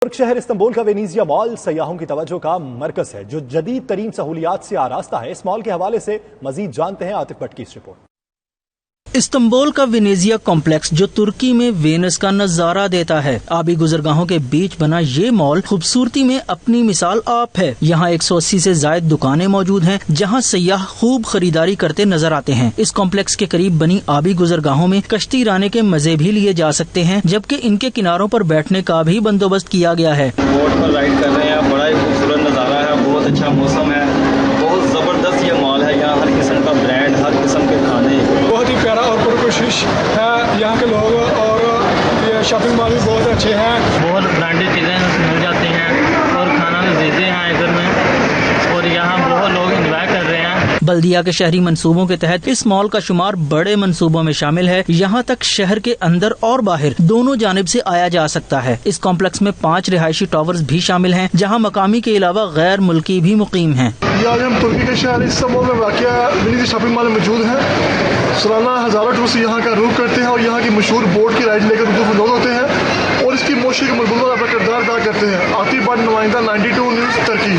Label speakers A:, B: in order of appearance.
A: तुर्क शहर इस्तांबुल का वेनेजिया मॉल सयाहों की तवज्जो का मरकज है जो जदीद तरीन सहूलियात से आरास्ता है। इस मॉल के हवाले से मजीद जानते हैं आतिफ भट्ट की इस रिपोर्ट।
B: इस्तांबुल का वेनेजिया कॉम्प्लेक्स जो तुर्की में वेनस का नजारा देता है। आबी गुजरगाहों के बीच बना ये मॉल खूबसूरती में अपनी मिसाल आप है। यहाँ 180 से ज्यादा दुकानें मौजूद हैं जहाँ सयाह खूब खरीदारी करते नजर आते हैं। इस कॉम्प्लेक्स के करीब बनी आबी गुजरगाहों में कश्ती राने के मजे भी लिए जा सकते हैं, जबकि इनके किनारों पर बैठने का भी बंदोबस्त किया गया है।
C: बोट पर राइड कर रहे हैं, बड़ा ही खूबसूरत नजारा है, बहुत अच्छा मौसम है, बहुत जबरदस्त ये मॉल है। यहाँ हर किस्म का ब्रांड, हर किस्म के खाने,
D: बहुत ही प्यारा और पुरकोशिश है यहाँ के लोग, और ये शॉपिंग मॉल भी बहुत अच्छे हैं।
E: बहुत ब्रांडेड चीज़ें मिल जाती हैं और खाना भी देते हैं इधर में, और यहाँ बहुत लोग एंजॉय कर रहे हैं।
B: बल्दिया के शहरी मंसूबों के तहत इस मॉल का शुमार बड़े मंसूबों में शामिल है। यहाँ तक शहर के अंदर और बाहर दोनों जानिब से आया जा सकता है। इस कॉम्प्लेक्स में 5 रिहायशी टावर्स भी शामिल हैं, जहाँ मकामी के अलावा गैर मुल्की भी मुकीम हैं।
D: आज हम तुर्की के शहर इस्तांबुल में वाक़या वेनेजिया शॉपिंग मॉल में मौजूद हैं। सालाना हजारों टूरिस्ट यहाँ का रुख करते हैं और यहाँ की मशहूर बोट की राइड लेकर लुत्फ़ होते हैं और इसकी मौशी के मकबूल अपना किरदार अदा करते हैं। आतिफ भट्ट, नुमाइंदा 92 न्यूज़ तुर्की।